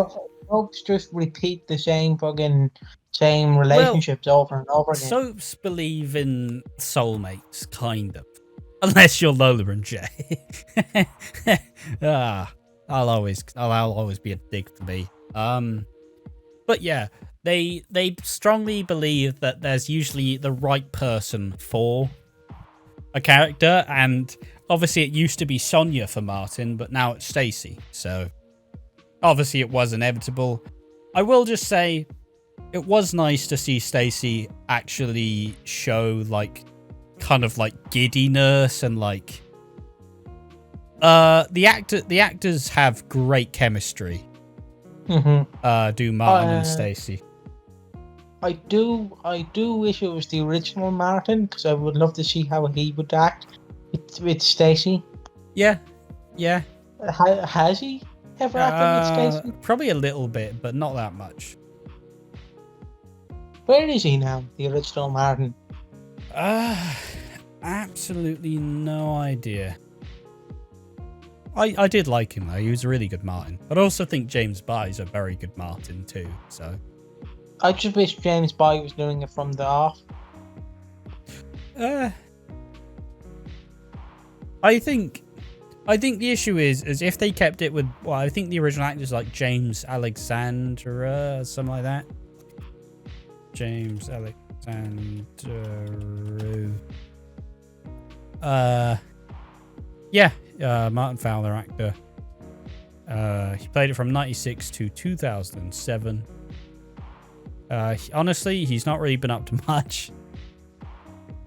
folks just repeat the same relationships over and over again. Soaps believe in soulmates, kind of, unless you're Lola and Jay. I'll always be a dick to me. But yeah, they strongly believe that there's usually the right person for a character, and obviously it used to be Sonia for Martin, but now it's Stacey. So obviously it was inevitable. I will just say it was nice to see Stacey actually show like kind of like giddiness and like the actors have great chemistry. Do Martin and Stacey. I do wish it was the original Martin, because I would love to see how he would act with Stacey. Yeah. Has he ever acted with Stacey? Probably a little bit, but not that much. Where is he now, the original Martin? Absolutely no idea. I did like him though. He was a really good Martin. But I also think James Barr is a very good Martin too. So I just wish James Barr was doing it from the off. I think the issue is if they kept it with, well, I think the original actors like James Alexander, something like that. James Alexander. Martin Fowler actor. He played it from 96 to 2007. Honestly, he's not really been up to much.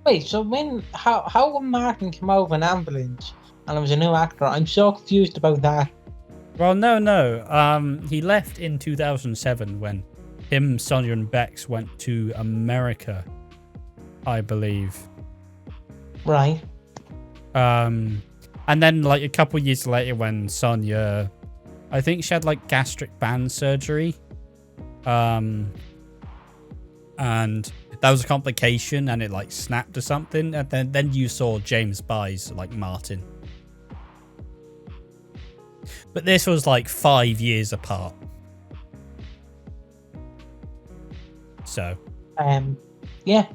Wait, so how when Martin came out of an ambulance and it was a new actor? I'm so confused about that. Well, no. He left in 2007 when him, Sonia, and Bex went to America, I believe. Right. And then like a couple years later when Sonia, I think she had like gastric band surgery. And that was a complication and it like snapped or something. And then you saw James Barr's like Martin. But this was like 5 years apart. So. Yeah.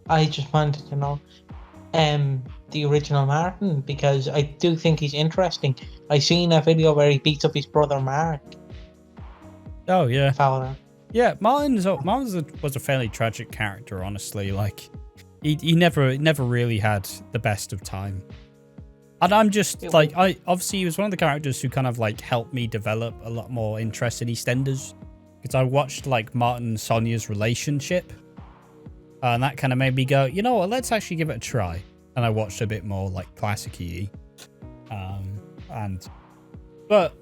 I just wanted to know the original Martin, because I do think he's interesting. I seen a video where he beats up his brother Mark Oh yeah, Fowler. yeah. Was a fairly tragic character, honestly. Like, he never really had the best of time. And I'm just like, obviously he was one of the characters who kind of like helped me develop a lot more interest in EastEnders, because I watched like Martin and Sonia's relationship, and that kind of made me go, you know what, let's actually give it a try. And I watched a bit more like classic EE. But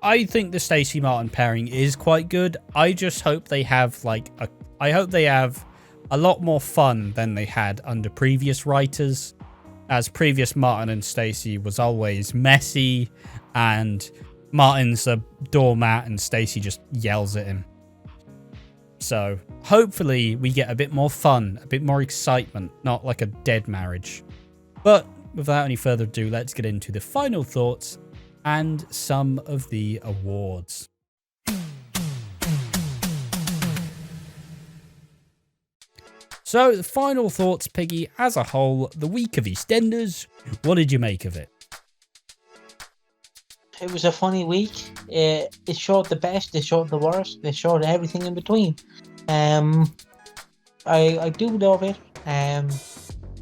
I think the Stacey Martin pairing is quite good. I just hope they have a lot more fun than they had under previous writers, as previous Martin and Stacey was always messy, and Martin's a doormat and Stacey just yells at him. So hopefully we get a bit more fun, a bit more excitement, not like a dead marriage. But without any further ado, let's get into the final thoughts and some of the awards. So the final thoughts, Piggy, as a whole, the week of EastEnders, what did you make of it? It was a funny week. It showed the best, it showed the worst, it showed everything in between. I do love it.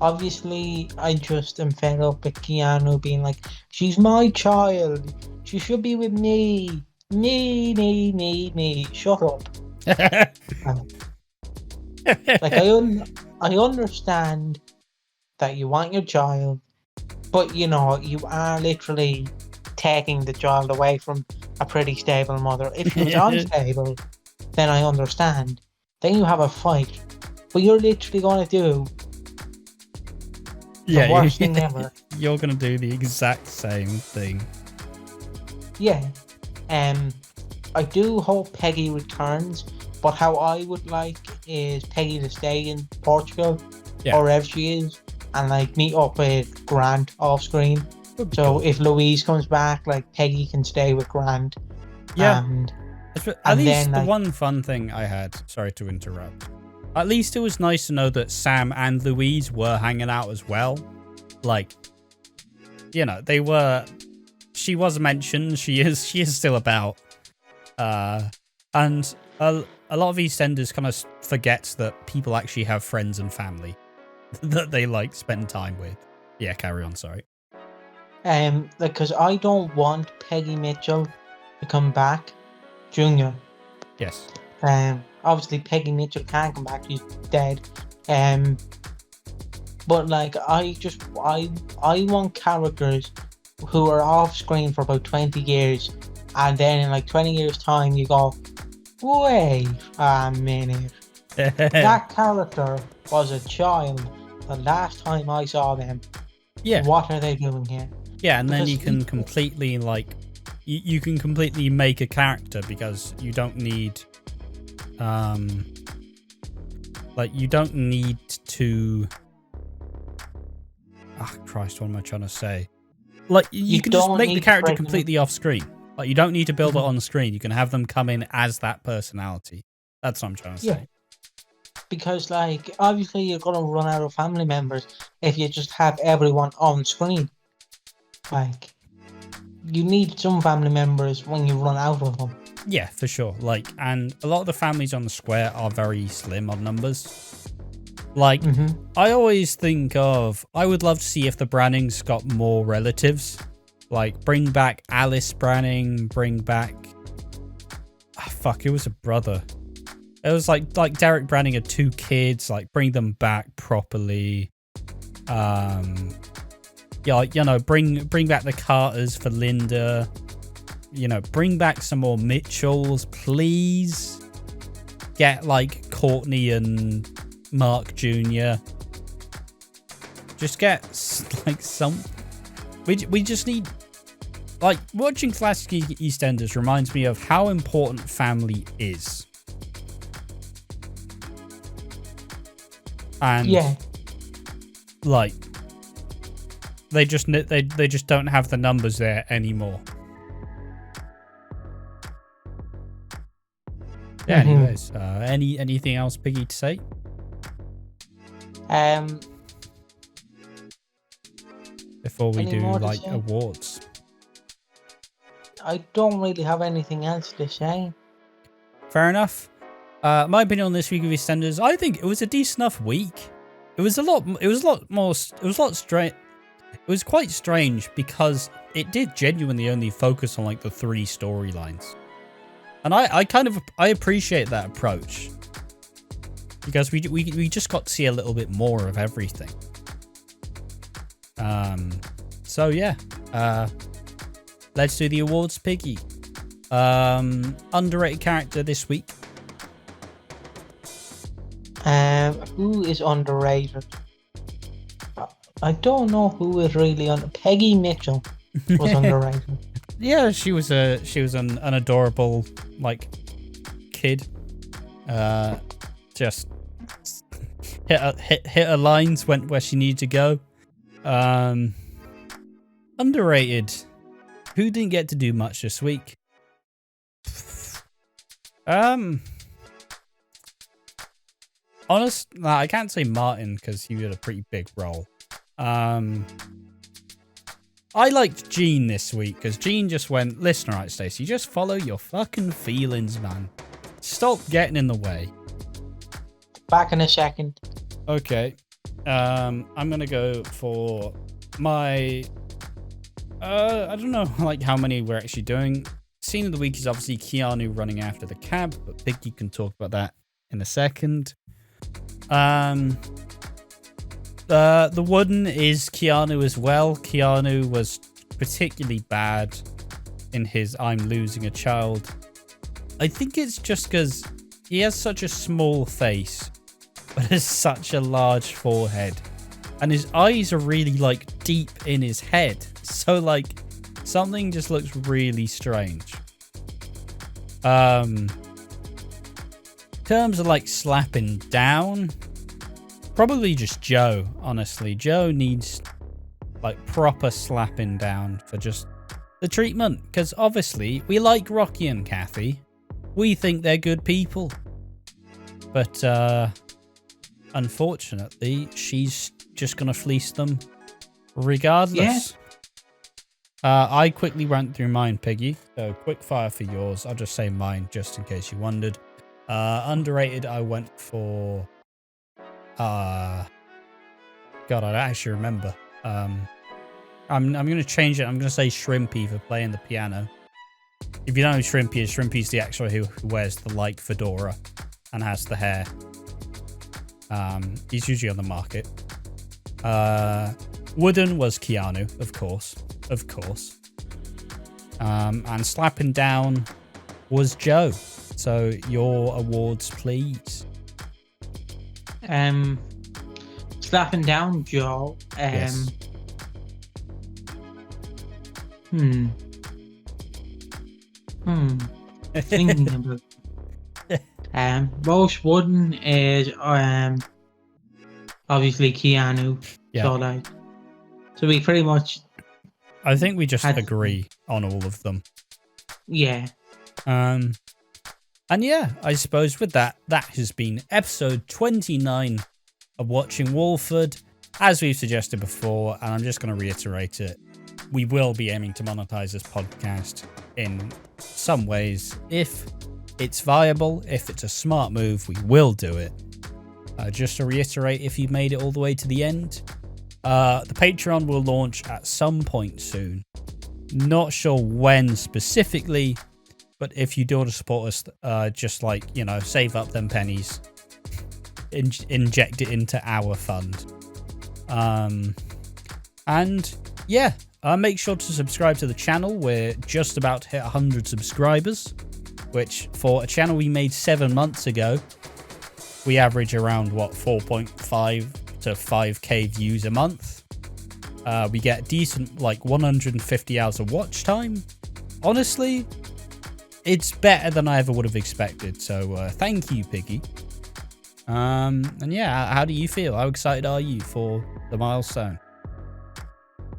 Obviously, I just am fed up with Keanu being like, she's my child, she should be with me. Me. Shut up. Like, I understand that you want your child, but you know, you are literally taking the child away from a pretty stable mother. If she was unstable, then I understand. Then you have a fight. But you're literally going to do the worst thing ever. You're going to do the exact same thing. Yeah. I do hope Peggy returns, but how I would like is Peggy to stay in Portugal, or wherever she is, and like meet up with Grant off screen. So if Louise comes back, like Peggy can stay with Grant. Yeah. At least the like, one fun thing I had, sorry to interrupt, at least it was nice to know that Sam and Louise were hanging out as well. Like, you know, she was mentioned, she is still about. And a lot of EastEnders kind of forgets that people actually have friends and family that they like spend time with. Yeah, carry on, sorry. because I don't want Peggy Mitchell to come back, Junior. Yes. Obviously Peggy Mitchell can't come back; she's dead. But like, I want characters who are off screen for about 20 years, and then in like 20 years' time, you go, wait a minute, that character was a child the last time I saw them. Yeah. What are they doing here? Yeah, and then you can completely like, you can completely make a character, because you don't need, like, you don't need to. Ah, Christ, what am I trying to say? Like, you can just make the character completely off screen. Like, you don't need to build it on screen. You can have them come in as that personality. That's what I'm trying to say. Because, like, obviously you're going to run out of family members if you just have everyone on screen. Like, you need some family members when you run out of them. Yeah, for sure. Like, and a lot of the families on the square are very slim on numbers. Like, I always think of, I would love to see if the Brannings got more relatives. Like, bring back Alice Branning, bring back, it was a brother. It was like Derek Branning had 2 kids, like, bring them back properly. Yeah, like, you know, bring back the Carters for Linda. You know, bring back some more Mitchells, please. Get, like, Courtney and Mark Jr. Just get, like, some. We just need, like, watching classic EastEnders reminds me of how important family is. And like, they just don't have the numbers there anymore. Yeah, anyways, anything else, Piggy, to say? Um, Before we Any do more to like say? awards. I don't really have anything else to say. Fair enough. My opinion on this week of EastEnders, I think it was a decent enough week. It was a lot strange. It was quite strange because it did genuinely only focus on like the 3 storylines. And I appreciate that approach. Because we just got to see a little bit more of everything. So yeah. Let's do the awards, Piggy. Underrated character this week. Who is underrated? I don't know who is really on. Peggy Mitchell was underrated. Yeah, she was an adorable like kid. Just hit her lines, went where she needed to go. Underrated. Who didn't get to do much this week? I can't say Martin because he had a pretty big role. I liked Jean this week because Jean just went, listen, alright, Stacey, just follow your fucking feelings, man. Stop getting in the way. Back in a second. Okay. I'm gonna go for my I don't know like how many we're actually doing. Scene of the week is obviously Keanu running after the cab, but Piggy can talk about that in a second. The wooden is Keanu as well. Keanu was particularly bad in his I'm losing a child. I think it's just because he has such a small face, but has such a large forehead. And his eyes are really like deep in his head. So like something just looks really strange. In terms of like slapping down, probably just Joe, honestly. Joe needs like proper slapping down for just the treatment. Because obviously we like Rocky and Kathy. We think they're good people. But unfortunately, she's just going to fleece them regardless. Yeah. I quickly went through mine, Piggy. So quick fire for yours. I'll just say mine just in case you wondered. Underrated, I went for... God, I don't actually remember. I'm going to change it. I'm going to say Shrimpy for playing the piano. If you don't know who Shrimpy is, Shrimpy's the actor who wears the like fedora and has the hair. He's usually on the market. Wooden was Keanu, of course. And slapping down was Joe. So your awards, please. Slapping down Joe. Yes. Thinking about. Most Wooden is obviously Keanu. Yeah. So we pretty much. I think we just agree on all of them. Yeah. And yeah, I suppose with that has been episode 29 of Watching Walford. As we've suggested before, and I'm just going to reiterate it, we will be aiming to monetize this podcast in some ways. If it's viable, if it's a smart move, we will do it. Just to reiterate, if you've made it all the way to the end, the Patreon will launch at some point soon. Not sure when specifically, but if you do want to support us, just like, save up them pennies, inject it into our fund. And yeah, make sure to subscribe to the channel. We're just about to hit 100 subscribers, which for a channel we made 7 months ago, we average around 4.5 to 5k views a month. We get decent 150 hours of watch time. Honestly, it's better than I ever would have expected. So thank you, Piggy. And yeah, how do you feel? How excited are you for the milestone?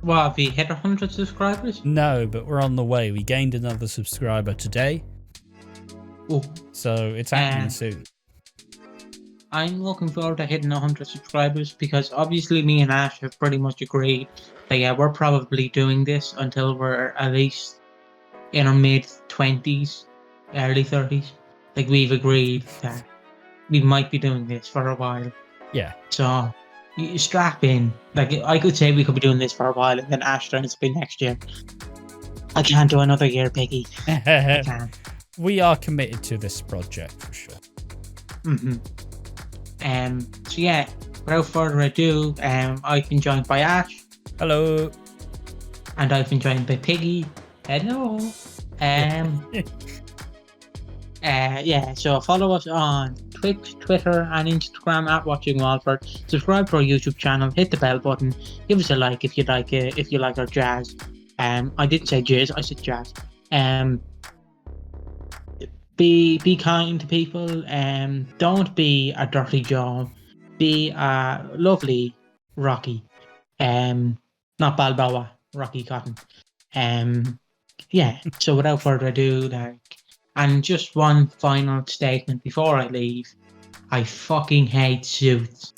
Well, have we hit 100 subscribers? No, but we're on the way. We gained another subscriber today. Oh. So it's happening soon. I'm looking forward to hitting 100 subscribers because obviously me and Ash have pretty much agreed that yeah, we're probably doing this until we're at least in our mid-20s, early 30s. Like we've agreed that we might be doing this for a while. Yeah. So you strap in. Like I could say we could be doing this for a while and then Ash turns to be next year. I can't do another year, Piggy. I can't. We are committed to this project for sure. So yeah, without further ado, I've been joined by Ash. Hello. And I've been joined by Piggy. Hello. Yeah, so follow us on Twitch, Twitter, and Instagram at Watching Walford. Subscribe to our YouTube channel, hit the bell button, give us a like if you like it, if you like our jazz. I didn't say jizz, I said jazz. Be kind to people. Don't be a dirty Joe. Be a lovely Rocky. Not Balboa, Rocky Cotton. Yeah. So without further ado, and just one final statement before I leave. I fucking hate suits.